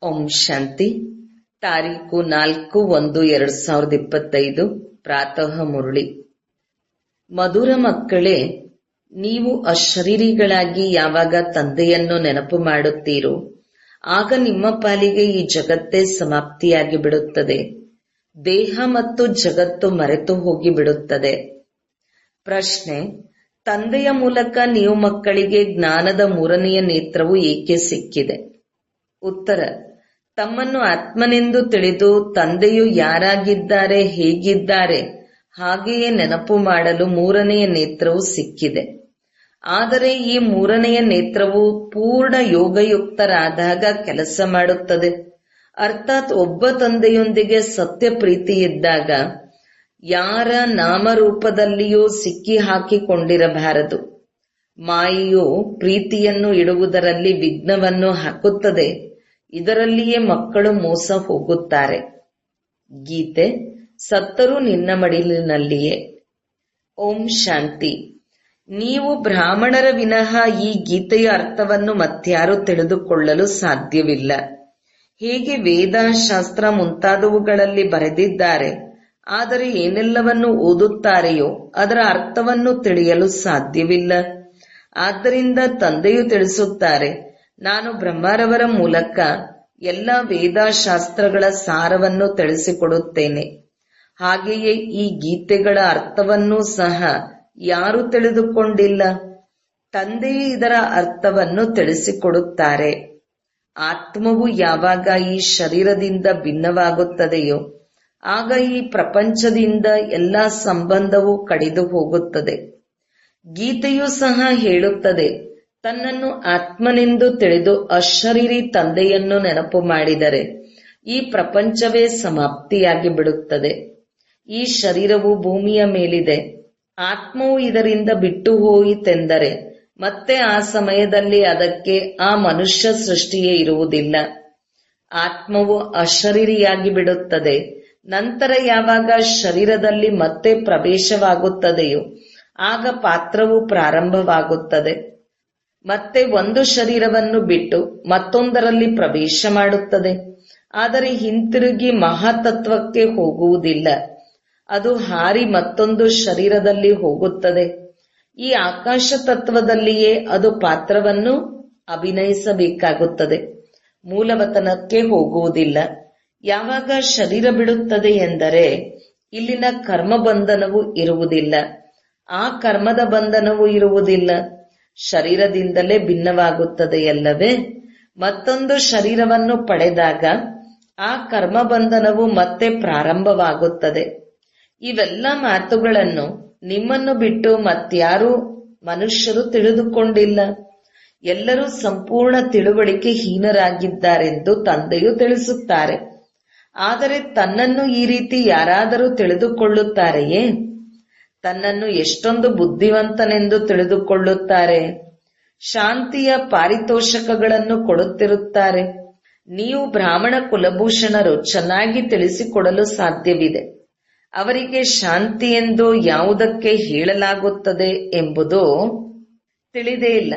ಓಂ ಶಾಂತಿ. ತಾರೀಕು 4/1/2025 ಪ್ರಾತಃ ಮುರಳಿ. ಮಧುರ ಮಕ್ಕಳೇ, ನೀವು ಅಶರೀರಿಗಳಾಗಿ ಯಾವಾಗ ತಂದೆಯನ್ನು ನೆನಪು ಮಾಡುತ್ತೀರೋ ಆಗ ನಿಮ್ಮ ಪಾಲಿಗೆ ಈ ಜಗತ್ತೇ ಸಮಾಪ್ತಿಯಾಗಿ ಬಿಡುತ್ತದೆ. ದೇಹ ಮತ್ತು ಜಗತ್ತು ಮರೆತು ಹೋಗಿ ಬಿಡುತ್ತದೆ. ಪ್ರಶ್ನೆ: ತಂದೆಯ ಮೂಲಕ ನೀವು ಮಕ್ಕಳಿಗೆ ಜ್ಞಾನದ 3ನೆಯ ನೇತ್ರವು ಏಕೆ ಸಿಕ್ಕಿದೆ? ಉತ್ತರ: ತಮ್ಮನ್ನು ಆತ್ಮನೆಂದು ತಿಳಿದು ತಂದೆಯು ಯಾರಾಗಿದ್ದಾರೆ, ಹೇಗಿದ್ದಾರೆ ಹಾಗೆಯೇ ನೆನಪು ಮಾಡಲು 3ನೆಯ ನೇತ್ರವು ಸಿಕ್ಕಿದೆ. ಆದರೆ ಈ 3ನೆಯ ನೇತ್ರವು ಪೂರ್ಣ ಯೋಗಯುಕ್ತರಾದಾಗ ಕೆಲಸ ಮಾಡುತ್ತದೆ. ಅರ್ಥಾತ್ ಒಬ್ಬ ತಂದೆಯೊಂದಿಗೆ ಸತ್ಯ ಪ್ರೀತಿ ಇದ್ದಾಗ ಯಾರ ನಾಮರೂಪದಲ್ಲಿಯೂ ಸಿಕ್ಕಿ ಹಾಕಿಕೊಂಡಿರಬಾರದು. ಮಾಯೆಯು ಪ್ರೀತಿಯನ್ನು ಇಡುವುದರಲ್ಲಿ ವಿಘ್ನವನ್ನು ಹಾಕುತ್ತದೆ. ಇದರಲ್ಲಿಯೇ ಮಕ್ಕಳು ಮೋಸ ಹೋಗುತ್ತಾರೆ. ಗೀತೆ: ಸತ್ತರೂ ನಿನ್ನ ಮಡಿಲಿನಲ್ಲಿಯೇ. ಓಂ ಶಾಂತಿ. ನೀವು ಬ್ರಾಹ್ಮಣರ ವಿನಃ ಈ ಗೀತೆಯ ಅರ್ಥವನ್ನು ಮತ್ಯಾರೂ ತಿಳಿದುಕೊಳ್ಳಲು ಸಾಧ್ಯವಿಲ್ಲ. ಹೇಗೆ ವೇದ, ಶಾಸ್ತ್ರ ಮುಂತಾದವುಗಳಲ್ಲಿ ಬರೆದಿದ್ದಾರೆ, ಆದರೆ ಏನೆಲ್ಲವನ್ನು ಓದುತ್ತಾರೆಯೋ ಅದರ ಅರ್ಥವನ್ನು ತಿಳಿಯಲು ಸಾಧ್ಯವಿಲ್ಲ. ಆದ್ದರಿಂದ ತಂದೆಯು ತಿಳಿಸುತ್ತಾರೆ, ನಾನು ಬ್ರಹ್ಮರವರ ಮೂಲಕ ಎಲ್ಲ ವೇದಶಾಸ್ತ್ರಗಳ ಸಾರವನ್ನು ತಿಳಿಸಿಕೊಡುತ್ತೇನೆ. ಹಾಗೆಯೇ ಈ ಗೀತೆಗಳ ಅರ್ಥವನ್ನೂ ಸಹ ಯಾರೂ ತಿಳಿದುಕೊಂಡಿಲ್ಲ. ತಂದೆಯೇ ಇದರ ಅರ್ಥವನ್ನು ತಿಳಿಸಿಕೊಡುತ್ತಾರೆ. ಆತ್ಮವು ಯಾವಾಗ ಈ ಶರೀರದಿಂದ ಭಿನ್ನವಾಗುತ್ತದೆಯೋ ಆಗ ಈ ಪ್ರಪಂಚದಿಂದ ಎಲ್ಲ ಸಂಬಂಧವೂ ಕಡಿದು ಹೋಗುತ್ತದೆ. ಗೀತೆಯೂ ಸಹ ಹೇಳುತ್ತದೆ, ತನ್ನನ್ನು ಆತ್ಮನೆಂದು ತಿಳಿದು ಅಶರೀರಿ ತಂದೆಯನ್ನು ನೆನಪು ಮಾಡಿದರೆ ಈ ಪ್ರಪಂಚವೇ ಸಮಾಪ್ತಿಯಾಗಿ ಬಿಡುತ್ತದೆ. ಈ ಶರೀರವು ಭೂಮಿಯ ಮೇಲಿದೆ. ಆತ್ಮವು ಇದರಿಂದ ಬಿಟ್ಟು ಹೋಯಿತೆಂದರೆ ಮತ್ತೆ ಆ ಸಮಯದಲ್ಲಿ ಅದಕ್ಕೆ ಆ ಮನುಷ್ಯ ಸೃಷ್ಟಿಯೇ ಇರುವುದಿಲ್ಲ. ಆತ್ಮವು ಅಶರೀರಿಯಾಗಿ ಬಿಡುತ್ತದೆ. ನಂತರ ಯಾವಾಗ ಶರೀರದಲ್ಲಿ ಮತ್ತೆ ಪ್ರವೇಶವಾಗುತ್ತದೆಯೋ ಆಗ ಪಾತ್ರವು ಪ್ರಾರಂಭವಾಗುತ್ತದೆ. ಮತ್ತೆ ಒಂದು ಶರೀರವನ್ನು ಬಿಟ್ಟು ಮತ್ತೊಂದರಲ್ಲಿ ಪ್ರವೇಶ ಮಾಡುತ್ತದೆ. ಆದರೆ ಹಿಂತಿರುಗಿ ಮಹಾತತ್ವಕ್ಕೆ ಹೋಗುವುದಿಲ್ಲ. ಅದು ಹಾರಿ ಮತ್ತೊಂದು ಶರೀರದಲ್ಲಿ ಹೋಗುತ್ತದೆ. ಈ ಆಕಾಶ ತತ್ವದಲ್ಲಿಯೇ ಅದು ಪಾತ್ರವನ್ನು ಅಭಿನಯಿಸಬೇಕಾಗುತ್ತದೆ. ಮೂಲವತನಕ್ಕೆ ಹೋಗುವುದಿಲ್ಲ. ಯಾವಾಗ ಶರೀರ ಬಿಡುತ್ತದೆ ಎಂದರೆ ಇಲ್ಲಿನ ಕರ್ಮ ಬಂಧನವು ಇರುವುದಿಲ್ಲ. ಆ ಕರ್ಮದ ಬಂಧನವೂ ಇರುವುದಿಲ್ಲ. ಶರೀರದಿಂದಲೇ ಭಿನ್ನವಾಗುತ್ತದೆಯಲ್ಲವೇ? ಮತ್ತೊಂದು ಶರೀರವನ್ನು ಪಡೆದಾಗ ಆ ಕರ್ಮ ಬಂಧನವು ಮತ್ತೆ ಪ್ರಾರಂಭವಾಗುತ್ತದೆ. ಇವೆಲ್ಲ ಮಾತುಗಳನ್ನು ನಿಮ್ಮನ್ನು ಬಿಟ್ಟು ಮತ್ಯಾರೂ ಮನುಷ್ಯರು ತಿಳಿದುಕೊಂಡಿಲ್ಲ. ಎಲ್ಲರೂ ಸಂಪೂರ್ಣ ತಿಳುವಳಿಕೆ ಹೀನರಾಗಿದ್ದಾರೆಂದು ತಂದೆಯು ತಿಳಿಸುತ್ತಾರೆ. ಆದರೆ ತನ್ನನ್ನು ಈ ರೀತಿ ಯಾರಾದರೂ ತಿಳಿದುಕೊಳ್ಳುತ್ತಾರೆಯೇ? ತನ್ನನ್ನು ಎಷ್ಟೊಂದು ಬುದ್ಧಿವಂತನೆಂದು ತಿಳಿದುಕೊಳ್ಳುತ್ತಾರೆ. ಶಾಂತಿಯ ಪಾರಿತೋಷಕಗಳನ್ನು ಕೊಡುತ್ತಿರುತ್ತಾರೆ. ನೀವು ಬ್ರಾಹ್ಮಣ ಕುಲಭೂಷಣರು ಚೆನ್ನಾಗಿ ತಿಳಿಸಿಕೊಡಲು ಸಾಧ್ಯವಿದೆ. ಅವರಿಗೆ ಶಾಂತಿ ಎಂದು ಯಾವುದಕ್ಕೆ ಹೇಳಲಾಗುತ್ತದೆ ಎಂಬುದು ತಿಳಿದೇ ಇಲ್ಲ.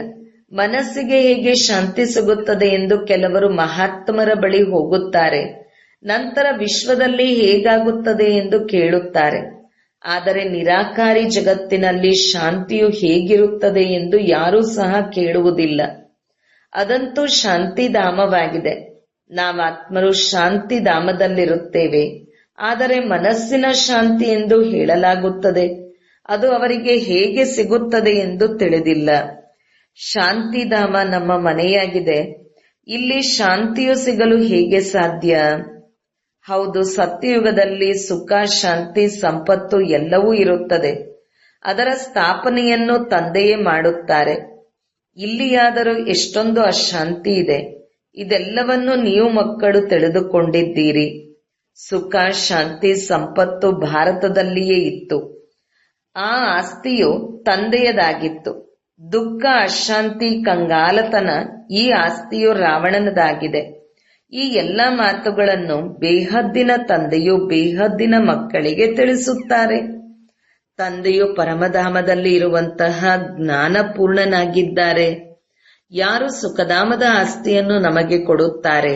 ಮನಸ್ಸಿಗೆ ಹೇಗೆ ಶಾಂತಿ ಸಿಗುತ್ತದೆ ಎಂದು ಕೆಲವರು ಮಹಾತ್ಮರ ಬಳಿ ಹೋಗುತ್ತಾರೆ. ನಂತರ ವಿಶ್ವದಲ್ಲಿ ಹೇಗಾಗುತ್ತದೆ ಎಂದು ಕೇಳುತ್ತಾರೆ. ಆದರೆ ನಿರಾಕಾರಿ ಜಗತ್ತಿನಲ್ಲಿ ಶಾಂತಿಯು ಹೇಗಿರುತ್ತದೆ ಎಂದು ಯಾರೂ ಸಹ ಕೇಳುವುದಿಲ್ಲ. ಅದಂತೂ ಶಾಂತಿಧಾಮವಾಗಿದೆ. ನಾವಾತ್ಮರು ಶಾಂತಿಧಾಮದಲ್ಲಿರುತ್ತೇವೆ. ಆದರೆ ಮನಸ್ಸಿನ ಶಾಂತಿ ಎಂದು ಹೇಳಲಾಗುತ್ತದೆ. ಅದು ಅವರಿಗೆ ಹೇಗೆ ಸಿಗುತ್ತದೆ ಎಂದು ತಿಳಿದಿಲ್ಲ. ಶಾಂತಿಧಾಮ ನಮ್ಮ ಮನೆಯಾಗಿದೆ. ಇಲ್ಲಿ ಶಾಂತಿಯು ಸಿಗಲು ಹೇಗೆ ಸಾಧ್ಯ? ಹೌದು, ಸತ್ಯಯುಗದಲ್ಲಿ ಸುಖ, ಶಾಂತಿ, ಸಂಪತ್ತು ಎಲ್ಲವೂ ಇರುತ್ತದೆ. ಅದರ ಸ್ಥಾಪನೆಯನ್ನು ತಂದೆಯೇ ಮಾಡುತ್ತಾರೆ. ಇಲ್ಲಿಯಾದರೂ ಎಷ್ಟೊಂದು ಅಶಾಂತಿ ಇದೆ. ಇದೆಲ್ಲವನ್ನು ನೀವು ಮಕ್ಕಳು ತಿಳಿದುಕೊಂಡಿದ್ದೀರಿ. ಸುಖ, ಶಾಂತಿ, ಸಂಪತ್ತು ಭಾರತದಲ್ಲಿಯೇ ಇತ್ತು. ಆ ಆಸ್ತಿಯು ತಂದೆಯದಾಗಿತ್ತು. ದುಃಖ, ಅಶಾಂತಿ, ಕಂಗಾಲತನ ಈ ಆಸ್ತಿಯು ರಾವಣನದಾಗಿದೆ. ಈ ಎಲ್ಲ ಮಾತುಗಳನ್ನು ಬೇಹದ್ದಿನ ತಂದೆಯು ಬೇಹದ್ದಿನ ಮಕ್ಕಳಿಗೆ ತಿಳಿಸುತ್ತಾರೆ. ತಂದೆಯು ಪರಮಧಾಮದಲ್ಲಿ ಇರುವಂತಹ ಜ್ಞಾನಪೂರ್ಣನಾಗಿದ್ದಾರೆ. ಯಾರು ಸುಖಧಾಮದ ಆಸ್ತಿಯನ್ನು ನಮಗೆ ಕೊಡುತ್ತಾರೆ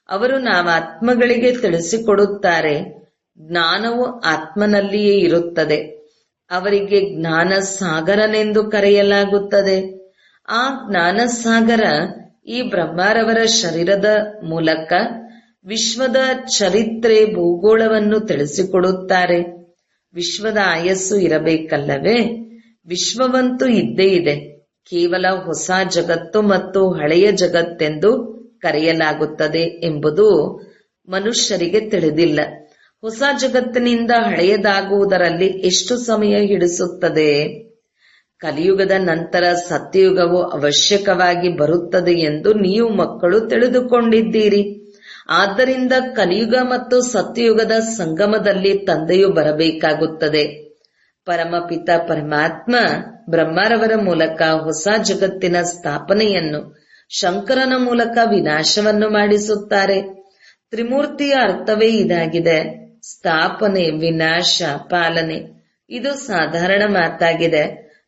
ಅವರು ನಾವಾತ್ಮಗಳಿಗೆ ತಿಳಿಸಿಕೊಡುತ್ತಾರೆ, ಜ್ಞಾನವು ಆತ್ಮನಲ್ಲಿಯೇ ಇರುತ್ತದೆ. ಅವರಿಗೆ ಜ್ಞಾನ ಸಾಗರನೆಂದು ಕರೆಯಲಾಗುತ್ತದೆ. ಆ ಜ್ಞಾನ ಸಾಗರ ಈ ಬ್ರಹ್ಮರವರ ಶರೀರದ ಮೂಲಕ ವಿಶ್ವದ ಚರಿತ್ರೆ ಭೂಗೋಳವನ್ನು ತಿಳಿಸಿಕೊಡುತ್ತಾರೆ. ವಿಶ್ವದ ಆಯಸ್ಸು ಇರಬೇಕಲ್ಲವೇ? ವಿಶ್ವವಂತೂ ಇದ್ದೇ ಇದೆ. ಕೇವಲ ಹೊಸ ಜಗತ್ತು ಮತ್ತು ಹಳೆಯ ಜಗತ್ತೆಂದು ಕರೆಯಲಾಗುತ್ತದೆ ಎಂಬುದು ಮನುಷ್ಯರಿಗೆ ತಿಳಿದಿಲ್ಲ. ಹೊಸ ಜಗತ್ತಿನಿಂದ ಹಳೆಯದಾಗುವುದರಲ್ಲಿ ಎಷ್ಟು ಸಮಯ ಹಿಡಿಸುತ್ತದೆ? ಕಲಿಯುಗದ ನಂತರ ಸತ್ಯಯುಗವು ಅವಶ್ಯಕವಾಗಿ ಬರುತ್ತದೆ ಎಂದು ನೀವು ಮಕ್ಕಳು ತಿಳಿದುಕೊಂಡಿದ್ದೀರಿ. ಆದ್ದರಿಂದ ಕಲಿಯುಗ ಮತ್ತು ಸತ್ಯಯುಗದ ಸಂಗಮದಲ್ಲಿ ತಂದೆಯು ಬರಬೇಕಾಗುತ್ತದೆ. ಪರಮಪಿತ ಪರಮಾತ್ಮ ಬ್ರಹ್ಮರವರ ಮೂಲಕ ಹೊಸ ಜಗತ್ತಿನ ಸ್ಥಾಪನೆಯನ್ನು, ಶಂಕರನ ಮೂಲಕ ವಿನಾಶವನ್ನು ಮಾಡಿಸುತ್ತಾರೆ. ತ್ರಿಮೂರ್ತಿಯ ಅರ್ಥವೇ ಇದಾಗಿದೆ: ಸ್ಥಾಪನೆ, ವಿನಾಶ, ಪಾಲನೆ. ಇದು ಸಾಧಾರಣ ಮಾತಾಗಿದೆ.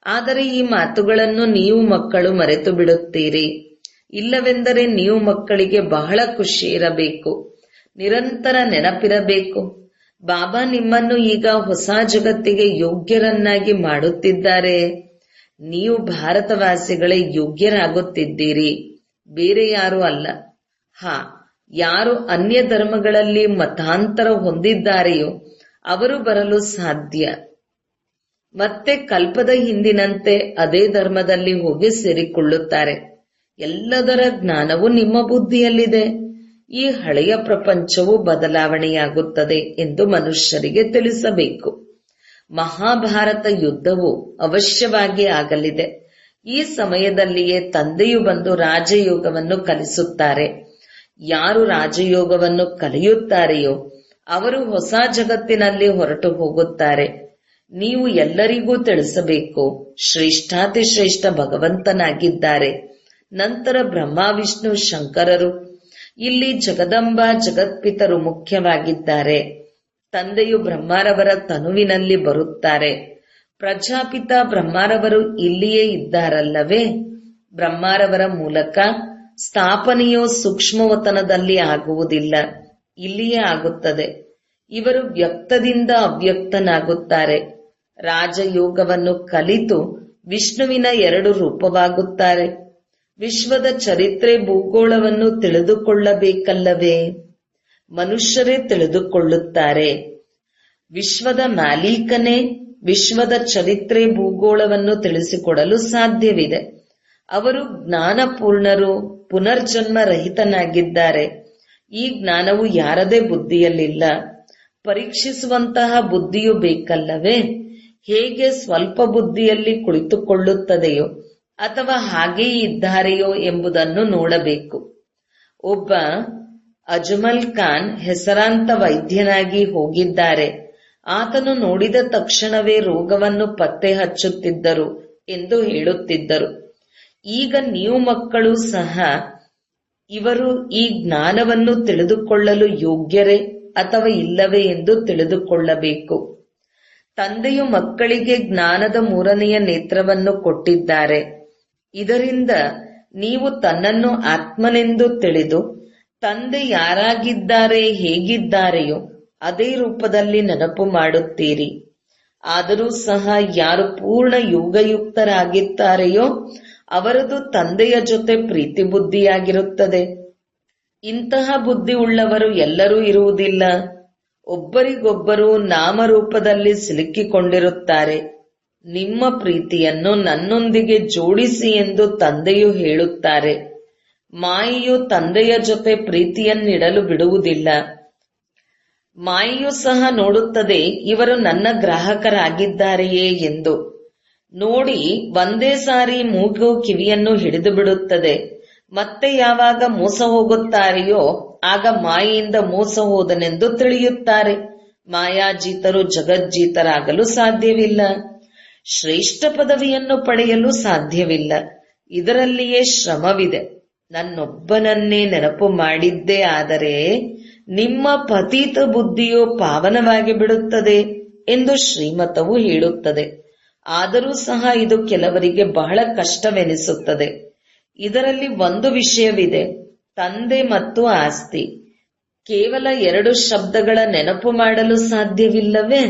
ಆದರೆ ಈ ಮಾತುಗಳನ್ನು ನೀವು ಮಕ್ಕಳು ಮರೆತು ಬಿಡುತ್ತೀರಿ. ಇಲ್ಲವೆಂದರೆ ನೀವು ಮಕ್ಕಳಿಗೆ ಬಹಳ ಖುಷಿ ಇರಬೇಕು, ನಿರಂತರ ನೆನಪಿರಬೇಕು. ಬಾಬಾ ನಿಮ್ಮನ್ನು ಈಗ ಹೊಸ ಜಗತ್ತಿಗೆ ಯೋಗ್ಯರನ್ನಾಗಿ ಮಾಡುತ್ತಿದ್ದಾರೆ. ನೀವು ಭಾರತವಾಸಿಗಳೇ ಯೋಗ್ಯರಾಗುತ್ತಿದ್ದೀರಿ, ಬೇರೆ ಯಾರೂ ಅಲ್ಲ. ಯಾರು ಅನ್ಯ ಧರ್ಮಗಳಲ್ಲಿ ಮತಾಂತರ ಹೊಂದಿದ್ದಾರೆಯೋ ಅವರು ಬರಲು ಸಾಧ್ಯ. ಮತ್ತೆ ಕಲ್ಪದ ಹಿಂದಿನಂತೆ ಅದೇ ಧರ್ಮದಲ್ಲಿ ಹೋಗಿ ಸೇರಿಕೊಳ್ಳುತ್ತಾರೆ. ಎಲ್ಲದರ ಜ್ಞಾನವು ನಿಮ್ಮ ಬುದ್ಧಿಯಲ್ಲಿದೆ. ಈ ಹಳೆಯ ಪ್ರಪಂಚವು ಬದಲಾವಣೆಯಾಗುತ್ತದೆ ಎಂದು ಮನುಷ್ಯರಿಗೆ ತಿಳಿಸಬೇಕು. ಮಹಾಭಾರತ ಯುದ್ಧವು ಅವಶ್ಯವಾಗಿ ಆಗಲಿದೆ. ಈ ಸಮಯದಲ್ಲಿಯೇ ತಂದೆಯು ಬಂದು ರಾಜಯೋಗವನ್ನು ಕಲಿಸುತ್ತಾರೆ. ಯಾರು ರಾಜಯೋಗವನ್ನು ಕಲಿಯುತ್ತಾರೆಯೋ ಅವರು ಹೊಸ ಜಗತ್ತಿನಲ್ಲಿ ಹೊರಟು ಹೋಗುತ್ತಾರೆ. ನೀವು ಎಲ್ಲರಿಗೂ ತಿಳಿಸಬೇಕು, ಶ್ರೇಷ್ಠಾತಿಶ್ರೇಷ್ಠ ಭಗವಂತನಾಗಿದ್ದಾರೆ. ನಂತರ ಬ್ರಹ್ಮ, ವಿಷ್ಣು, ಶಂಕರರು, ಇಲ್ಲಿ ಜಗದಂಬಾ, ಜಗತ್ಪಿತರು ಮುಖ್ಯವಾಗಿದ್ದಾರೆ. ತಂದೆಯು ಬ್ರಹ್ಮರವರ ತನುವಿನಲ್ಲಿ ಬರುತ್ತಾರೆ. ಪ್ರಜಾಪಿತ ಬ್ರಹ್ಮರವರು ಇಲ್ಲಿಯೇ ಇದ್ದಾರಲ್ಲವೇ? ಬ್ರಹ್ಮರವರ ಮೂಲಕ ಸ್ಥಾಪನೆಯು ಸೂಕ್ಷ್ಮವತನದಲ್ಲಿ ಆಗುವುದಿಲ್ಲ, ಇಲ್ಲಿಯೇ ಆಗುತ್ತದೆ. ಇವರು ವ್ಯಕ್ತದಿಂದ ಅವ್ಯಕ್ತನಾಗುತ್ತಾರೆ. ರಾಜಯೋಗವನ್ನು ಕಲಿತು ವಿಷ್ಣುವಿನ 2 ರೂಪವಾಗುತ್ತಾರೆ. ವಿಶ್ವದ ಚರಿತ್ರೆ ಭೂಗೋಳವನ್ನು ತಿಳಿದುಕೊಳ್ಳಬೇಕಲ್ಲವೇ? ಮನುಷ್ಯರೇ ತಿಳಿದುಕೊಳ್ಳುತ್ತಾರೆ. ವಿಶ್ವದ ಮಾಲೀಕನೇ ವಿಶ್ವದ ಚರಿತ್ರೆ ಭೂಗೋಳವನ್ನು ತಿಳಿಸಿಕೊಡಲು ಸಾಧ್ಯವಿದೆ. ಅವರು ಜ್ಞಾನಪೂರ್ಣರು, ಪುನರ್ಜನ್ಮ ರಹಿತನಾಗಿದ್ದಾರೆ. ಈ ಜ್ಞಾನವು ಯಾರದೇ ಬುದ್ಧಿಯಲ್ಲಿಲ್ಲ. ಪರೀಕ್ಷಿಸುವಂತಹ ಬುದ್ಧಿಯು ಬೇಕಲ್ಲವೇ? ಹೇಗೆ ಸ್ವಲ್ಪ ಬುದ್ಧಿಯಲ್ಲಿ ಕುಳಿತುಕೊಳ್ಳುತ್ತದೆಯೋ ಅಥವಾ ಹಾಗೆಯೇ ಇದ್ದಾರೆಯೋ ಎಂಬುದನ್ನು ನೋಡಬೇಕು. ಒಬ್ಬ ಅಜ್ಮಲ್ ಖಾನ್ ಹೆಸರಾಂತ ವೈದ್ಯನಾಗಿ ಹೋಗಿದ್ದಾರೆ. ಆತನು ನೋಡಿದ ತಕ್ಷಣವೇ ರೋಗವನ್ನು ಪತ್ತೆ ಹಚ್ಚುತ್ತಿದ್ದರು ಎಂದು ಹೇಳುತ್ತಿದ್ದರು. ಈಗ ನೀವು ಮಕ್ಕಳು ಸಹ ಇವರು ಈ ಜ್ಞಾನವನ್ನು ತಿಳಿದುಕೊಳ್ಳಲು ಯೋಗ್ಯರೇ ಅಥವಾ ಇಲ್ಲವೇ ಎಂದು ತಿಳಿದುಕೊಳ್ಳಬೇಕು. ತಂದೆಯು ಮಕ್ಕಳಿಗೆ ಜ್ಞಾನದ 3ನೆಯ ನೇತ್ರವನ್ನು ಕೊಟ್ಟಿದ್ದಾರೆ. ಇದರಿಂದ ನೀವು ತನ್ನನ್ನು ಆತ್ಮನೆಂದು ತಿಳಿದು ತಂದೆ ಯಾರಾಗಿದ್ದಾರೆ, ಹೇಗಿದ್ದಾರೆಯೋ ಅದೇ ರೂಪದಲ್ಲಿ ನೆನಪು ಮಾಡುತ್ತೀರಿ. ಆದರೂ ಸಹ ಯಾರು ಪೂರ್ಣ ಯೋಗಯುಕ್ತರಾಗಿದ್ದಾರೆಯೋ ಅವರದು ತಂದೆಯ ಜೊತೆ ಪ್ರೀತಿ ಬುದ್ಧಿಯಾಗಿರುತ್ತದೆ. ಇಂತಹ ಬುದ್ಧಿ ಉಳ್ಳವರು ಎಲ್ಲರೂ ಇರುವುದಿಲ್ಲ. ಒಬ್ಬರಿಗೊಬ್ಬರು ನಾಮರೂಪದಲ್ಲಿ ಸಿಲುಕಿಕೊಂಡಿರುತ್ತಾರೆ. ನಿಮ್ಮ ಪ್ರೀತಿಯನ್ನು ನನ್ನೊಂದಿಗೆ ಜೋಡಿಸಿ ಎಂದು ತಂದೆಯು ಹೇಳುತ್ತಾರೆ. ಮಾಯೆಯು ತಂದೆಯ ಜೊತೆ ಪ್ರೀತಿಯನ್ನಿಡಲು ಬಿಡುವುದಿಲ್ಲ. ಮಾಯೆಯು ಸಹ ನೋಡುತ್ತದೆ ಇವರು ನನ್ನ ಗ್ರಾಹಕರಾಗಿದ್ದಾರೆಯೇ ಎಂದು. ನೋಡಿ ಒಂದೇ ಸಾರಿ ಮೂಗು ಕಿವಿಯನ್ನು ಹಿಡಿದು ಬಿಡುತ್ತದೆ. ಮತ್ತೆ ಯಾವಾಗ ಮೋಸ ಹೋಗುತ್ತಾರೆಯೋ ಆಗ ಮಾಯೆಯಿಂದ ಮೋಸ ಹೋದನೆಂದು ತಿಳಿಯುತ್ತಾರೆ. ಮಾಯಾಜೀತರು ಜಗಜ್ಜೀತರಾಗಲು ಸಾಧ್ಯವಿಲ್ಲ. ಶ್ರೇಷ್ಠ ಪದವಿಯನ್ನು ಪಡೆಯಲು ಸಾಧ್ಯವಿಲ್ಲ. ಇದರಲ್ಲಿಯೇ ಶ್ರಮವಿದೆ. ನನ್ನೊಬ್ಬನನ್ನೇ ನೆನಪು ಮಾಡಿದ್ದೇ ಆದರೆ ನಿಮ್ಮ ಪತೀತ ಬುದ್ಧಿಯು ಪಾವನವಾಗಿ ಬಿಡುತ್ತದೆ ಎಂದು ಶ್ರೀಮತವು ಹೇಳುತ್ತದೆ. ಆದರೂ ಸಹ ಇದು ಕೆಲವರಿಗೆ ಬಹಳ ಕಷ್ಟವೆನಿಸುತ್ತದೆ. ಇದರಲ್ಲಿ ಒಂದು ವಿಷಯವಿದೆ, ತಂದೆ ಮತ್ತು ಆಸ್ತಿ. ಕೇವಲ 2 ಶಬ್ದಗಳ ನೆನಪು ಮಾಡಲು ಸಾಧ್ಯವಿಲ್ಲವೇ?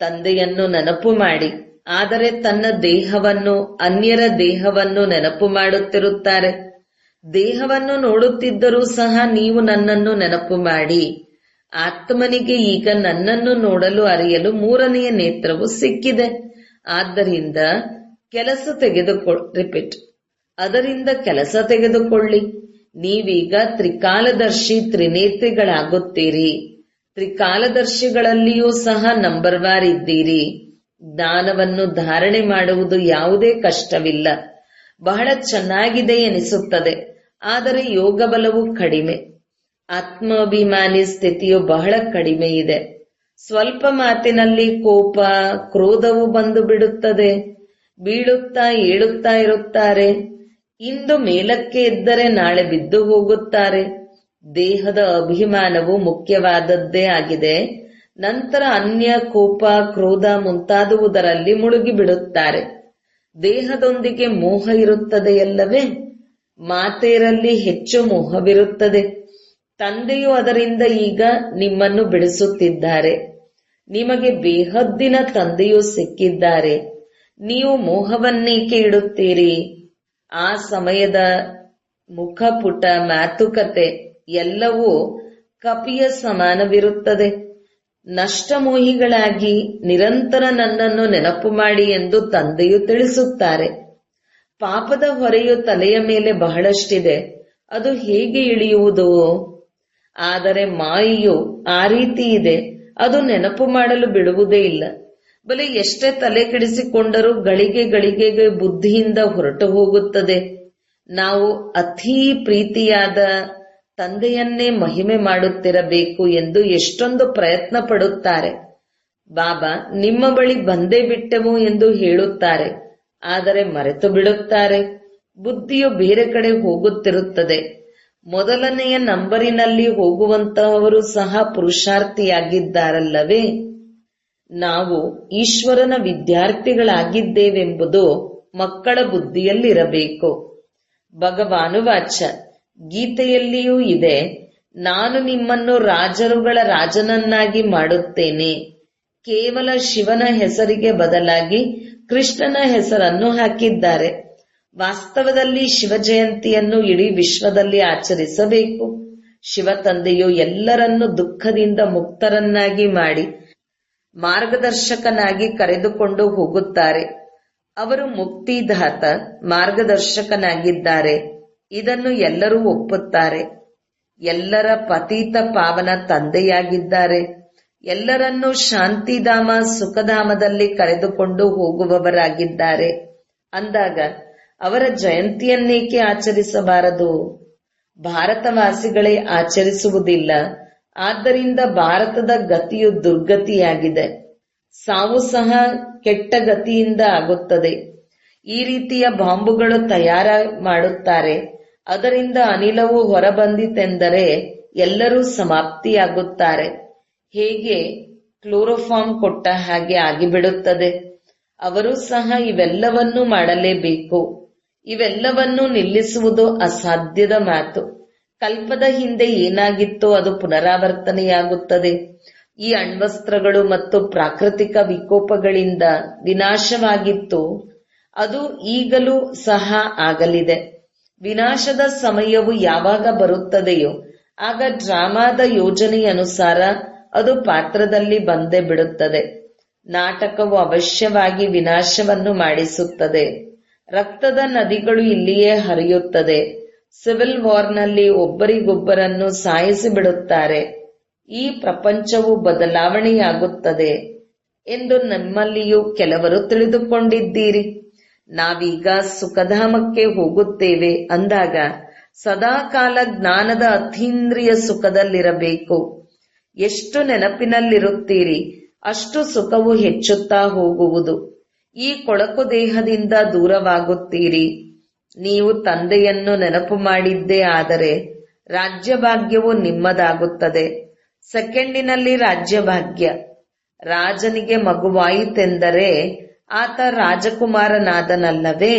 ತಂದೆಯನ್ನು ನೆನಪು ಮಾಡಿ, ಆದರೆ ತನ್ನ ದೇಹವನ್ನು, ಅನ್ಯರ ದೇಹವನ್ನು ನೆನಪು ಮಾಡುತ್ತಿರುತ್ತಾರೆ. ದೇಹವನ್ನು ನೋಡುತ್ತಿದ್ದರೂ ಸಹ ನೀವು ನನ್ನನ್ನು ನೆನಪು ಮಾಡಿ. ಆತ್ಮನಿಗೆ ಈಗ ನನ್ನನ್ನು ನೋಡಲು ಅರಿಯಲು 3ನೆಯ ನೇತ್ರವು ಸಿಕ್ಕಿದೆ. ಆದ್ದರಿಂದ ಅದರಿಂದ ಕೆಲಸ ತೆಗೆದುಕೊಳ್ಳಿ. ನೀವೀಗ ತ್ರಿಕಾಲದರ್ಶಿ, ತ್ರಿನೇತ್ರಿಗಳಾಗುತ್ತೀರಿ. ತ್ರಿಕಾಲದರ್ಶಿಗಳಲ್ಲಿಯೂ ಸಹ ನಂಬರ್ ವಾರ್ ಇದ್ದೀರಿ. ಜ್ಞಾನವನ್ನು ಧಾರಣೆ ಮಾಡುವುದು ಯಾವುದೇ ಕಷ್ಟವಿಲ್ಲ. ಬಹಳ ಚೆನ್ನಾಗಿದೆ ಎನಿಸುತ್ತದೆ, ಆದರೆ ಯೋಗ ಬಲವು ಕಡಿಮೆ. ಆತ್ಮಾಭಿಮಾನಿ ಸ್ಥಿತಿಯು ಬಹಳ ಕಡಿಮೆ ಇದೆ. ಸ್ವಲ್ಪ ಮಾತಿನಲ್ಲಿ ಕೋಪ, ಕ್ರೋಧವು ಬಂದು ಬಿಡುತ್ತದೆ. ಬೀಳುತ್ತಾ ಏಳುತ್ತಾ ಇರುತ್ತಾರೆ. ಇಂದು ಮೇಲಕ್ಕೆ ಎದ್ದರೆ ನಾಳೆ ಬಿದ್ದು ಹೋಗುತ್ತಾರೆ. ದೇಹದ ಅಭಿಮಾನವು ಮುಖ್ಯವಾದದ್ದೇ ಆಗಿದೆ. ನಂತರ ಅನ್ಯ, ಕೋಪ, ಕ್ರೋಧ ಮುಂತಾದುವುದರಲ್ಲಿ ಮುಳುಗಿಬಿಡುತ್ತಾರೆ. ದೇಹದೊಂದಿಗೆ ಮೋಹ ಇರುತ್ತದೆಯಲ್ಲವೇ? ಮಾತೆಯರಲ್ಲಿ ಹೆಚ್ಚು ಮೋಹವಿರುತ್ತದೆ. ತಂದೆಯು ಅದರಿಂದ ಈಗ ನಿಮ್ಮನ್ನು ಬಿಡಿಸುತ್ತಿದ್ದಾರೆ. ನಿಮಗೆ ಬೇಹದ್ದಿನ ತಂದೆಯು ಸಿಕ್ಕಿದ್ದಾರೆ. ನೀವು ಮೋಹವನ್ನೇಕೆ ಇಡುತ್ತೀರಿ? ಆ ಸಮಯದ ಮುಖಪುಟ, ಮಾತುಕತೆ ಎಲ್ಲವೂ ಕಪಿಯ ಸಮಾನವಿರುತ್ತದೆ. ನಷ್ಟಮೋಹಿಗಳಾಗಿ ನಿರಂತರ ನನ್ನನ್ನು ನೆನಪು ಮಾಡಿ ಎಂದು ತಂದೆಯು ತಿಳಿಸುತ್ತಾರೆ. ಪಾಪದ ಹೊರೆಯು ತಲೆಯ ಮೇಲೆ ಬಹಳಷ್ಟಿದೆ, ಅದು ಹೇಗೆ ಇಳಿಯುವುದು? ಆದರೆ ಮಾಯೆಯು ಆ ರೀತಿ ಇದೆ, ಅದು ನೆನಪು ಮಾಡಲು ಬಿಡುವುದೇ ಇಲ್ಲ. ಬಲೆ ಎಷ್ಟೇ ತಲೆ ಕೆಡಿಸಿಕೊಂಡರೂ ಗಳಿಗೆ ಬುದ್ಧಿಯಿಂದ ಹೊರಟು ಹೋಗುತ್ತದೆ. ನಾವು ಅತೀ ಪ್ರೀತಿಯಾದ ತಂದೆಯನ್ನೇ ಮಹಿಮೆ ಮಾಡುತ್ತಿರಬೇಕು ಎಂದು ಎಷ್ಟೊಂದು ಪ್ರಯತ್ನ ಪಡುತ್ತಾರೆ. ಬಾಬಾ ನಿಮ್ಮ ಬಳಿ ಬಂದೇ ಬಿಟ್ಟೆವು ಎಂದು ಹೇಳುತ್ತಾರೆ, ಆದರೆ ಮರೆತು ಬಿಡುತ್ತಾರೆ. ಬುದ್ಧಿಯು ಬೇರೆ ಕಡೆ ಹೋಗುತ್ತಿರುತ್ತದೆ. ಮೊದಲನೆಯ ನಂಬರಿನಲ್ಲಿ ಹೋಗುವಂತಹವರು ಸಹ ಪುರುಷಾರ್ಥಿಯಾಗಿದ್ದಾರಲ್ಲವೇ? ನಾವು ಈಶ್ವರನ ವಿದ್ಯಾರ್ಥಿಗಳಾಗಿದ್ದೇವೆಂಬುದು ಮಕ್ಕಳ ಬುದ್ಧಿಯಲ್ಲಿರಬೇಕು. ಭಗವಾನುವಾಚ, ಗೀತೆಯಲ್ಲಿಯೂ ಇದೆ, ನಾನು ನಿಮ್ಮನ್ನು ರಾಜರುಗಳ ರಾಜನನ್ನಾಗಿ ಮಾಡುತ್ತೇನೆ. ಕೇವಲ ಶಿವನ ಹೆಸರಿಗೆ ಬದಲಾಗಿ ಕೃಷ್ಣನ ಹೆಸರನ್ನು ಹಾಕಿದ್ದಾರೆ. ವಾಸ್ತವದಲ್ಲಿ ಶಿವ ಜಯಂತಿಯನ್ನು ಇಡೀ ವಿಶ್ವದಲ್ಲಿ ಆಚರಿಸಬೇಕು. ಶಿವ ತಂದೆಯು ಎಲ್ಲರನ್ನೂ ದುಃಖದಿಂದ ಮುಕ್ತರನ್ನಾಗಿ ಮಾಡಿ ಮಾರ್ಗದರ್ಶಕನಾಗಿ ಕರೆದುಕೊಂಡು ಹೋಗುತ್ತಾರೆ. ಅವರು ಮುಕ್ತಿದಾತ, ಮಾರ್ಗದರ್ಶಕನಾಗಿದ್ದಾರೆ. ಇದನ್ನು ಎಲ್ಲರೂ ಒಪ್ಪುತ್ತಾರೆ. ಎಲ್ಲರ ಪತೀತ ಪಾವನ ತಂದೆಯಾಗಿದ್ದಾರೆ. ಎಲ್ಲರನ್ನೂ ಶಾಂತಿಧಾಮ, ಸುಖಧಾಮದಲ್ಲಿ ಕರೆದುಕೊಂಡು ಹೋಗುವವರಾಗಿದ್ದಾರೆ. ಅಂದಾಗ ಅವರ ಜಯಂತಿಯನ್ನೇಕೆ ಆಚರಿಸಬಾರದು? ಭಾರತವಾಸಿಗಳೇ ಆಚರಿಸುವುದಿಲ್ಲ. ಆದ್ದರಿಂದ ಭಾರತದ ಗತಿಯು ದುರ್ಗತಿಯಾಗಿದೆ. ಸಾವು ಸಹ ಕೆಟ್ಟ ಗತಿಯಿಂದ ಆಗುತ್ತದೆ. ಈ ರೀತಿಯ ಬಾಂಬುಗಳು ತಯಾರ ಮಾಡುತ್ತಾರೆ. ಅದರಿಂದ ಅನಿಲವು ಹೊರಬಂದಿತೆಂದರೆ ಎಲ್ಲರೂ ಸಮಾಪ್ತಿಯಾಗುತ್ತಾರೆ. ಹೇಗೆ ಕ್ಲೋರೋಫಾರ್ಮ್ ಕೊಟ್ಟ ಹಾಗೆ ಆಗಿಬಿಡುತ್ತದೆ. ಅವರು ಸಹ ಇವೆಲ್ಲವನ್ನೂ ಮಾಡಲೇಬೇಕು. ಇವೆಲ್ಲವನ್ನೂ ನಿಲ್ಲಿಸುವುದು ಅಸಾಧ್ಯದ ಮಾತು. ಕಲ್ಪದ ಹಿಂದೆ ಏನಾಗಿತ್ತೋ ಅದು ಪುನರಾವರ್ತನೆಯಾಗುತ್ತದೆ. ಈ ಅಣ್ವಸ್ತ್ರಗಳು ಮತ್ತು ಪ್ರಾಕೃತಿಕ ವಿಕೋಪಗಳಿಂದ ವಿನಾಶವಾಗಿತ್ತು, ಅದು ಈಗಲೂ ಸಹ ಆಗಲಿದೆ. ವಿನಾಶದ ಸಮಯವು ಯಾವಾಗ ಬರುತ್ತದೆಯೋ ಆಗ ಡ್ರಾಮಾದ ಯೋಜನೆಯನುಸಾರ ಅದು ಪಾತ್ರದಲ್ಲಿ ಬಂದೇ ಬಿಡುತ್ತದೆ. ನಾಟಕವು ಅವಶ್ಯವಾಗಿ ವಿನಾಶವನ್ನು ಮಾಡಿಸುತ್ತದೆ. ರಕ್ತದ ನದಿಗಳು ಇಲ್ಲಿಯೇ ಹರಿಯುತ್ತದೆ. ಸಿವಿಲ್ ವಾರ್ನಲ್ಲಿ ಒಬ್ಬರಿಗೊಬ್ಬರನ್ನು ಸಾಯಿಸಿ ಬಿಡುತ್ತಾರೆ. ಈ ಪ್ರಪಂಚವು ಬದಲಾವಣೆಯಾಗುತ್ತದೆ ಎಂದು ನಮ್ಮಲ್ಲಿಯೂ ಕೆಲವರು ತಿಳಿದುಕೊಂಡಿದ್ದೀರಿ. ನಾವೀಗ ಸುಖಧಾಮಕ್ಕೆ ಹೋಗುತ್ತೇವೆ ಅಂದಾಗ ಸದಾಕಾಲ ಜ್ಞಾನದ ಅತೀಂದ್ರಿಯ ಸುಖದಲ್ಲಿರಬೇಕು. ಎಷ್ಟು ನೆನಪಿನಲ್ಲಿರುತ್ತೀರಿ ಅಷ್ಟು ಸುಖವು ಹೆಚ್ಚುತ್ತಾ ಹೋಗುವುದು. ಈ ಕೊಳಕು ದೇಹದಿಂದ ದೂರವಾಗುತ್ತೀರಿ. ನೀವು ತಂದೆಯನ್ನು ನೆನಪು ಮಾಡಿದ್ದೇ ಆದರೆ ರಾಜ್ಯಭಾಗ್ಯವು ನಿಮ್ಮದಾಗುತ್ತದೆ. ಸೆಕೆಂಡಿನಲ್ಲಿ ರಾಜ್ಯಭಾಗ್ಯ. ರಾಜನಿಗೆ ಮಗುವಾಯಿತೆಂದರೆ ಆತ ರಾಜಕುಮಾರನಾದನಲ್ಲವೇ?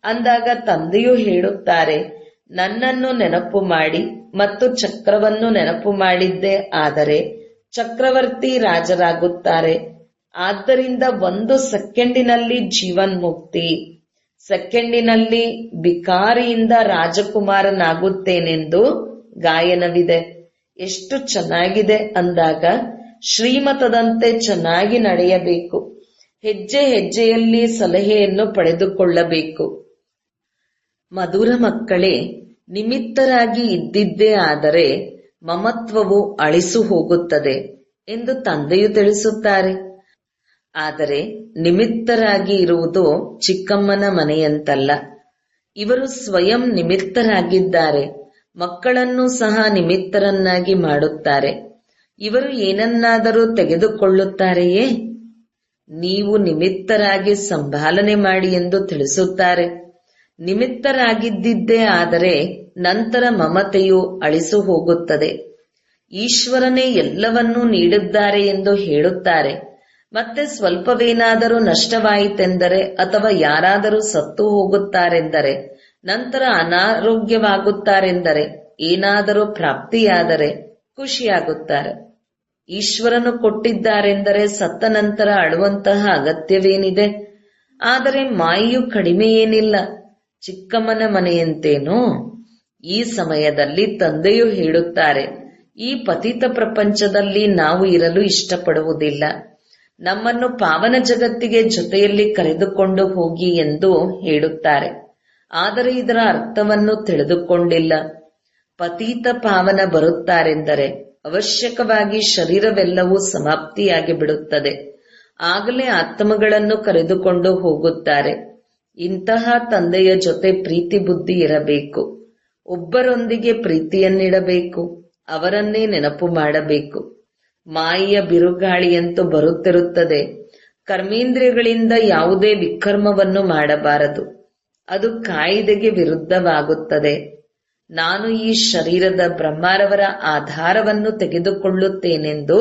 ಅಂದಾಗ ತಂದೆಯು ಹೇಳುತ್ತಾರೆ, ನನ್ನನ್ನು ನೆನಪು ಮಾಡಿ ಮತ್ತು ಚಕ್ರವನ್ನು ನೆನಪು ಮಾಡಿದ್ದೇ ಆದರೆ ಚಕ್ರವರ್ತಿ ರಾಜರಾಗುತ್ತಾರೆ. ಆದ್ದರಿಂದ 1 ಸೆಕೆಂಡಿನಲ್ಲಿ ಜೀವನ್ಮುಕ್ತಿ, ಸೆಕೆಂಡಿನಲ್ಲಿ ಭಿಕಾರಿಯಿಂದ ರಾಜಕುಮಾರನಾಗುತ್ತೇನೆಂದು ಗಾಯನವಿದೆ. ಎಷ್ಟು ಚೆನ್ನಾಗಿದೆ ಅಂದಾಗ ಶ್ರೀಮತದಂತೆ ಚೆನ್ನಾಗಿ ನಡೆಯಬೇಕು. ಹೆಜ್ಜೆ ಹೆಜ್ಜೆಯಲ್ಲಿ ಸಲಹೆಯನ್ನು ಪಡೆದುಕೊಳ್ಳಬೇಕು. ಮಧುರ ಮಕ್ಕಳೇ, ನಿಮಿತ್ತರಾಗಿ ಇದ್ದಿದ್ದೇ ಆದರೆ ಮಮತ್ವವು ಅಳಿಸು ಹೋಗುತ್ತದೆ ಎಂದು ತಂದೆಯು ತಿಳಿಸುತ್ತಾರೆ. ಆದರೆ ನಿಮಿತ್ತರಾಗಿ ಇರುವುದು ಚಿಕ್ಕಮ್ಮನ ಮನೆಯಂತಲ್ಲ. ಇವರು ಸ್ವಯಂ ನಿಮಿತ್ತರಾಗಿದ್ದಾರೆ. ಮಕ್ಕಳನ್ನು ಸಹ ನಿಮಿತ್ತರನ್ನಾಗಿ ಮಾಡುತ್ತಾರೆ. ಇವರು ಏನನ್ನಾದರೂ ತೆಗೆದುಕೊಳ್ಳುತ್ತಾರೆಯೇ? ನೀವು ನಿಮಿತ್ತರಾಗಿ ಸಂಭಾಲನೆ ಮಾಡಿ ಎಂದು ತಿಳಿಸುತ್ತಾರೆ. ನಿಮಿತ್ತರಾಗಿದ್ದಿದ್ದೇ ಆದರೆ ನಂತರ ಮಮತೆಯು ಅಳಿಸು ಹೋಗುತ್ತದೆ. ಈಶ್ವರನೇ ಎಲ್ಲವನ್ನೂ ನೀಡಿದ್ದಾರೆ ಎಂದು ಹೇಳುತ್ತಾರೆ. ಮತ್ತೆ ಸ್ವಲ್ಪವೇನಾದರೂ ನಷ್ಟವಾಯಿತೆಂದರೆ ಅಥವಾ ಯಾರಾದರೂ ಸತ್ತು ಹೋಗುತ್ತಾರೆಂದರೆ, ನಂತರ ಅನಾರೋಗ್ಯವಾಗುತ್ತಾರೆಂದರೆ, ಏನಾದರೂ ಪ್ರಾಪ್ತಿಯಾದರೆ ಖುಷಿಯಾಗುತ್ತಾರೆ. ಈಶ್ವರನು ಕೊಟ್ಟಿದ್ದಾರೆಂದರೆ ಸತ್ತ ನಂತರ ಅಳುವಂತಹ ಅಗತ್ಯವೇನಿದೆ? ಆದರೆ ಮಾಯೆಯು ಕಡಿಮೆ ಏನಿಲ್ಲ, ಚಿಕ್ಕಮ್ಮನ ಮನೆಯಂತೇನೋ. ಈ ಸಮಯದಲ್ಲಿ ತಂದೆಯು ಹೇಳುತ್ತಾರೆ, ಈ ಪತಿತ ಪ್ರಪಂಚದಲ್ಲಿ ನಾವು ಇರಲು ಇಷ್ಟಪಡುವುದಿಲ್ಲ. ನಮ್ಮನ್ನು ಪಾವನ ಜಗತ್ತಿಗೆ ಜೊತೆಯಲ್ಲಿ ಕರೆದುಕೊಂಡು ಹೋಗಿ ಎಂದು ಹೇಳುತ್ತಾರೆ. ಆದರೆ ಇದರ ಅರ್ಥವನ್ನು ತಿಳಿದುಕೊಂಡಿಲ್ಲ. ಪತೀತ ಪಾವನ ಬರುತ್ತಾರೆಂದರೆ ಅವಶ್ಯಕವಾಗಿ ಶರೀರವೆಲ್ಲವೂ ಸಮಾಪ್ತಿಯಾಗಿ ಬಿಡುತ್ತದೆ. ಆಗಲೇ ಆತ್ಮಗಳನ್ನು ಕರೆದುಕೊಂಡು ಹೋಗುತ್ತಾರೆ. ಇಂತಹ ತಂದೆಯ ಜೊತೆ ಪ್ರೀತಿ ಬುದ್ಧಿ ಇರಬೇಕು. ಒಬ್ಬರೊಂದಿಗೆ ಪ್ರೀತಿಯನ್ನಿಡಬೇಕು. ಅವರನ್ನೇ ನೆನಪು ಮಾಡಬೇಕು. ಮಾಯೆಯ ಬಿರುಗಾಳಿಯಂತೂ ಬರುತ್ತಿರುತ್ತದೆ. ಕರ್ಮೇಂದ್ರಿಯಗಳಿಂದ ಯಾವುದೇ ವಿಕರ್ಮವನ್ನು ಮಾಡಬಾರದು. ಅದು ಕಾಯಿದೆಗೆ ವಿರುದ್ಧವಾಗುತ್ತದೆ. ನಾನು ಈ ಶರೀರದ ಬ್ರಹ್ಮರವರ ಆಧಾರವನ್ನು ತೆಗೆದುಕೊಳ್ಳುತ್ತೇನೆಂದು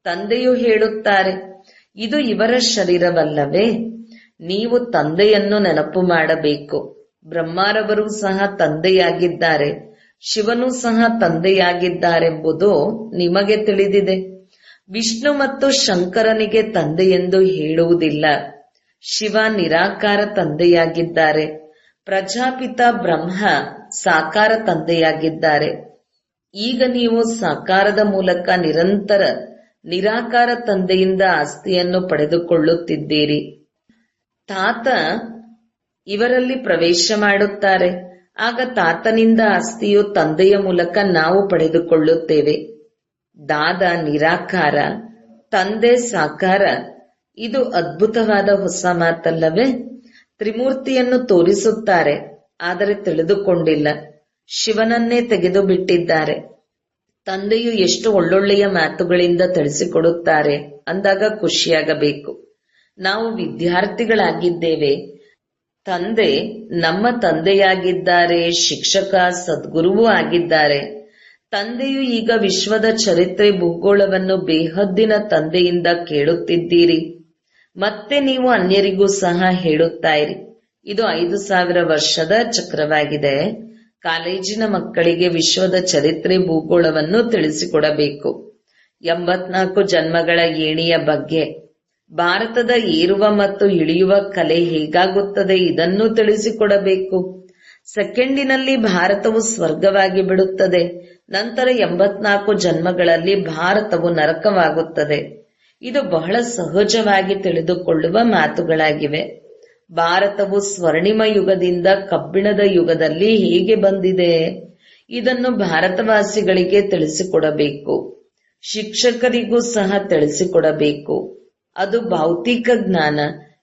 ತಂದೆಯು ಹೇಳುತ್ತಾರೆ. ಇದು ಇವರ ಶರೀರವಲ್ಲವೇ? ನೀವು ತಂದೆಯನ್ನು ನೆನಪು ಮಾಡಬೇಕು. ಬ್ರಹ್ಮರವರು ಸಹ ತಂದೆಯಾಗಿದ್ದಾರೆ, ಶಿವನೂ ಸಹ ತಂದೆಯಾಗಿದ್ದಾರೆಂಬುದು ನಿಮಗೆ ತಿಳಿದಿದೆ. ವಿಷ್ಣು ಮತ್ತು ಶಂಕರನಿಗೆ ತಂದೆಯೆಂದು ಹೇಳುವುದಿಲ್ಲ. ಶಿವ ನಿರಾಕಾರ ತಂದೆಯಾಗಿದ್ದಾರೆ. ಪ್ರಜಾಪಿತ ಬ್ರಹ್ಮ ಸಾಕಾರ ತಂದೆಯಾಗಿದ್ದಾರೆ. ಈಗ ನೀವು ಸಾಕಾರದ ಮೂಲಕ ನಿರಂತರ ನಿರಾಕಾರ ತಂದೆಯಿಂದ ಆಸ್ತಿಯನ್ನು ಪಡೆದುಕೊಳ್ಳುತ್ತಿದ್ದೀರಿ. ತಾತ ಇವರಲ್ಲಿ ಪ್ರವೇಶ ಮಾಡುತ್ತಾರೆ. ಆಗ ತಾತನಿಂದ ಆಸ್ತಿಯು ತಂದೆಯ ಮೂಲಕ ನಾವು ಪಡೆದುಕೊಳ್ಳುತ್ತೇವೆ. ದಾದ ನಿರಾಕಾರ, ತಂದೆ ಸಾಕಾರ. ಇದು ಅದ್ಭುತವಾದ ಹೊಸ ಮಾತಲ್ಲವೇ? ತ್ರಿಮೂರ್ತಿಯನ್ನು ತೋರಿಸುತ್ತಾರೆ, ಆದರೆ ತಿಳಿದುಕೊಂಡಿಲ್ಲ. ಶಿವನನ್ನೇ ತೆಗೆದು ಬಿಟ್ಟಿದ್ದಾರೆ. ತಂದೆಯು ಎಷ್ಟು ಒಳ್ಳೊಳ್ಳೆಯ ಮಾತುಗಳಿಂದ ತಿಳಿಸಿಕೊಡುತ್ತಾರೆ ಅಂದಾಗ ಖುಷಿಯಾಗಬೇಕು. ನಾವು ವಿದ್ಯಾರ್ಥಿಗಳಾಗಿದ್ದೇವೆ. ತಂದೆ ನಮ್ಮ ತಂದೆಯಾಗಿದ್ದಾರೆ, ಶಿಕ್ಷಕ ಸದ್ಗುರುವೂ ಆಗಿದ್ದಾರೆ. ತಂದೆಯು ಈಗ ವಿಶ್ವದ ಚರಿತ್ರೆ ಭೂಗೋಳವನ್ನು ಬೇಹದ್ದಿನ ತಂದೆಯಿಂದ ಕೇಳುತ್ತಿದ್ದೀರಿ. ಮತ್ತೆ ನೀವು ಅನ್ಯರಿಗೂ ಸಹ ಹೇಳುತ್ತಾ ಇರಿ. ಇದು 5000 ವರ್ಷದ ಚಕ್ರವಾಗಿದೆ. ಕಾಲೇಜಿನ ಮಕ್ಕಳಿಗೆ ವಿಶ್ವದ ಚರಿತ್ರೆ ಭೂಗೋಳವನ್ನು ತಿಳಿಸಿಕೊಡಬೇಕು. 84 ಜನ್ಮಗಳ ಏಣಿಯ ಬಗ್ಗೆ, ಭಾರತದ ಏರುವ ಮತ್ತು ಇಳಿಯುವ ಕಲೆ ಹೇಗಾಗುತ್ತದೆ ಇದನ್ನು ತಿಳಿಸಿಕೊಡಬೇಕು. ಸೆಕೆಂಡಿನಲ್ಲಿ ಭಾರತವು ಸ್ವರ್ಗವಾಗಿ ಬಿಡುತ್ತದೆ. ನಂತರ 84 ಜನ್ಮಗಳಲ್ಲಿ ಭಾರತವು ನರಕವಾಗುತ್ತದೆ. ಇದು ಬಹಳ ಸಹಜವಾಗಿ ತಿಳಿದುಕೊಳ್ಳುವ ಮಾತುಗಳಾಗಿವೆ. ಭಾರತವು ಸ್ವರ್ಣಿಮ ಯುಗದಿಂದ ಕಬ್ಬಿಣದ ಯುಗದಲ್ಲಿ ಹೇಗೆ ಬಂದಿದೆ, ಇದನ್ನು ಭಾರತವಾಸಿಗಳಿಗೆ ತಿಳಿಸಿಕೊಡಬೇಕು. ಶಿಕ್ಷಕರಿಗೂ ಸಹ ತಿಳಿಸಿಕೊಡಬೇಕು. ಅದು ಭೌತಿಕ ಜ್ಞಾನ,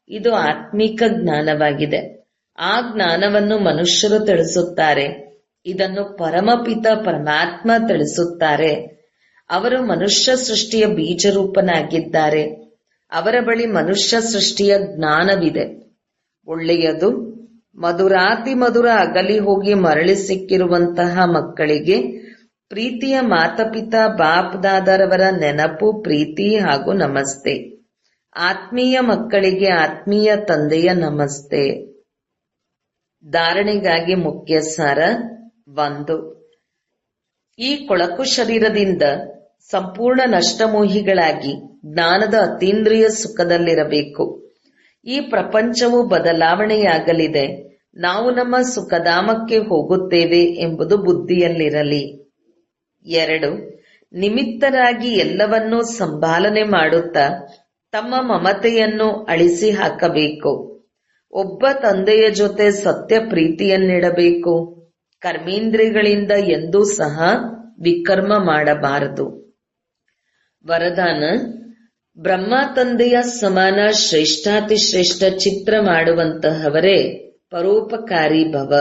ಇದು ಆತ್ಮಿಕ ಜ್ಞಾನವಾಗಿದೆ. ಆ ಜ್ಞಾನವನ್ನು ಮನುಷ್ಯರು ತಿಳಿಸುತ್ತಾರೆ. ಇದನ್ನು ಪರಮಪಿತ ಪರಮಾತ್ಮ ತಿಳಿಸುತ್ತಾರೆ. ಅವರು ಮನುಷ್ಯ ಸೃಷ್ಟಿಯ ಬೀಜರೂಪನಾಗಿದ್ದಾರೆ. ಅವರ ಬಳಿ ಮನುಷ್ಯ ಸೃಷ್ಟಿಯ ಜ್ಞಾನವಿದೆ. ಒಳ್ಳೆಯದು. ಮಧುರಾತಿ ಮಧುರ ಅಗಲಿ ಹೋಗಿ ಮರಳಿ ಸಿಕ್ಕಿರುವಂತಹ ಮಕ್ಕಳಿಗೆ ಪ್ರೀತಿಯ ಮಾತಪಿತಾ ಬಾಪ್ ದಾದರವರ ನೆನಪು, ಪ್ರೀತಿ ಹಾಗೂ ನಮಸ್ತೆ. ಆತ್ಮೀಯ ಮಕ್ಕಳಿಗೆ ಆತ್ಮೀಯ ತಂದೆಯ ನಮಸ್ತೆ. ಧಾರಣೆಗಾಗಿ ಮುಖ್ಯ ಸಾರ. ಒಂದು. ಈ ಕೊಳಕು ಶರೀರದಿಂದ ಸಂಪೂರ್ಣ ನಷ್ಟಮೋಹಿಗಳಾಗಿ ಜ್ಞಾನದ ಅತೀಂದ್ರಿಯ ಸುಖದಲ್ಲಿರಬೇಕು. ಈ ಪ್ರಪಂಚವು ಬದಲಾವಣೆಯಾಗಲಿದೆ. ನಾವು ನಮ್ಮ ಸುಖಧಾಮಕ್ಕೆ ಹೋಗುತ್ತೇವೆ ಎಂಬುದು ಬುದ್ಧಿಯಲ್ಲಿರಲಿ. 2. ನಿಮಿತ್ತರಾಗಿ ಎಲ್ಲವನ್ನೂ ಸಂಭಾಲನೆ ಮಾಡುತ್ತಾ ತಮ್ಮ ಮಮತೆಯನ್ನು ಅಳಿಸಿ ಹಾಕಬೇಕು. ಒಬ್ಬ ತಂದೆಯ ಜೊತೆ ಸತ್ಯ ಪ್ರೀತಿಯನ್ನಿಡಬೇಕು. ಕರ್ಮೇಂದ್ರಿಯಗಳಿಂದ ಎಂದೂ ಸಹ ವಿಕರ್ಮ ಮಾಡಬಾರದು. ವರದಾನ: ಬ್ರಹ್ಮ ತಂದೆಯ ಸಮಾನ ಶ್ರೇಷ್ಠಾತಿಶ್ರೇಷ್ಠ ಚಿತ್ರ ಮಾಡುವಂತಹವರೇ ಪರೋಪಕಾರಿ ಭವ.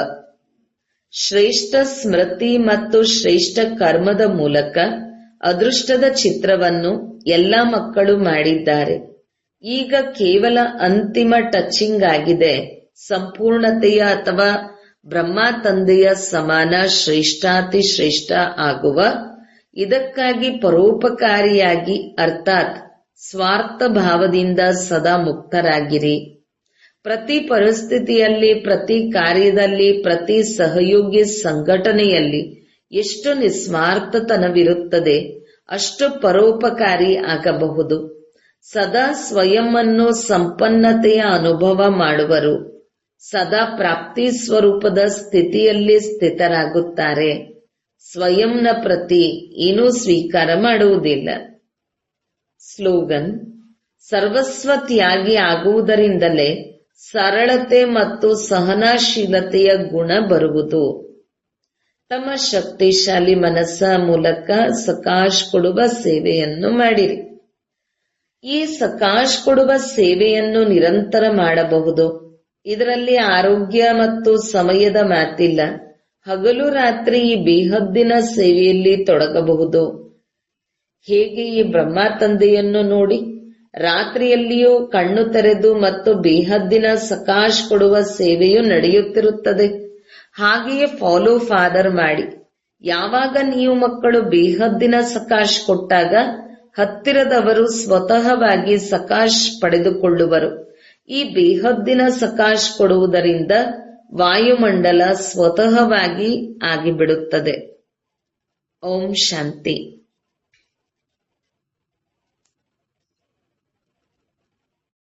ಶ್ರೇಷ್ಠ ಸ್ಮೃತಿ ಮತ್ತು ಶ್ರೇಷ್ಠ ಕರ್ಮದ ಮೂಲಕ ಅದೃಷ್ಟದ ಚಿತ್ರವನ್ನು ಎಲ್ಲ ಮಕ್ಕಳು ಮಾಡಿದ್ದಾರೆ. ಈಗ ಕೇವಲ ಅಂತಿಮ ಟಚಿಂಗ್ ಆಗಿದೆ. ಸಂಪೂರ್ಣತೆಯ ಅಥವಾ ಬ್ರಹ್ಮ ತಂದೆಯ ಸಮಾನ ಶ್ರೇಷ್ಠಾತಿಶ್ರೇಷ್ಠ ಆಗುವ ಇದಕ್ಕಾಗಿ ಪರೋಪಕಾರಿಯಾಗಿ ಅರ್ಥಾತ್ ಸ್ವಾರ್ಥ ಭಾವದಿಂದ ಸದಾ ಮುಕ್ತರಾಗಿರಿ. ಪ್ರತಿ ಪರಿಸ್ಥಿತಿಯಲ್ಲಿ, ಪ್ರತಿ ಕಾರ್ಯದಲ್ಲಿ, ಪ್ರತಿ ಸಹಯೋಗಿ ಸಂಘಟನೆಯಲ್ಲಿ ಎಷ್ಟು ನಿಸ್ವಾರ್ಥತನವಿರುತ್ತದೆ ಅಷ್ಟು ಪರೋಪಕಾರಿ ಆಗಬಹುದು. ಸದಾ ಸ್ವಯಂವನ್ನು ಸಂಪನ್ನತೆಯ ಅನುಭವ ಮಾಡುವರು. ಸದಾ ಪ್ರಾಪ್ತಿ ಸ್ವರೂಪದ ಸ್ಥಿತಿಯಲ್ಲಿ ಸ್ಥಿತರಾಗುತ್ತಾರೆ. ಸ್ವಯಂನ ಪ್ರತಿ ಏನೂ ಸ್ವೀಕಾರ ಮಾಡುವುದಿಲ್ಲ. ಸ್ಲೋಗನ್: ಸರ್ವಸ್ವ ತ್ಯಾಗಿ ಆಗುವುದರಿಂದಲೇ ಸರಳತೆ ಮತ್ತು ಸಹನಶೀಲತೆಯ ಗುಣ ಬರುವುದು. ತಮ್ಮ ಶಕ್ತಿಶಾಲಿ ಮನಸ್ಸ ಮೂಲಕ ಸಕಾಶ್ ಕೊಡುವ ಸೇವೆಯನ್ನು ಮಾಡಿರಿ. ಈ ಸಕಾಶ್ ಕೊಡುವ ಸೇವೆಯನ್ನು ನಿರಂತರ ಮಾಡಬಹುದು. ಇದರಲ್ಲಿ ಆರೋಗ್ಯ ಮತ್ತು ಸಮಯದ ಮಾತಿಲ್ಲ. ಹಗಲು ರಾತ್ರಿ ಈ ಬೇಹದ್ದಿನ ಸೇವೆಯಲ್ಲಿ ತೊಡಗಬಹುದು. ಹೇಗೆ ಈ ಬ್ರಹ್ಮ ತಂದೆಯನ್ನು ನೋಡಿ, ರಾತ್ರಿಯಲ್ಲಿಯೂ ಕಣ್ಣು ತೆರೆದು ಮತ್ತು ಬೇಹದ್ದಿನ ಸಕಾಶ್ ಕೊಡುವ ಸೇವೆಯು ನಡೆಯುತ್ತಿರುತ್ತದೆ. ಹಾಗೆಯೇ ಫಾಲೋ ಫಾದರ್ ಮಾಡಿ. ಯಾವಾಗ ನೀವು ಮಕ್ಕಳು ಬೇಹದ್ದಿನ ಸಕಾಶ್ ಕೊಟ್ಟಾಗ ಹತ್ತಿರದವರು ಸ್ವತಃವಾಗಿ ಸಕಾಶ್ ಪಡೆದುಕೊಳ್ಳುವರು. ಈ ಬೇಹದ್ದಿನ ಸಕಾಶ್ ಕೊಡುವುದರಿಂದ ವಾಯುಮಂಡಲ ಸ್ವತಃವಾಗಿ ಆಗಿಬಿಡುತ್ತದೆ. ಓಂ ಶಾಂತಿ.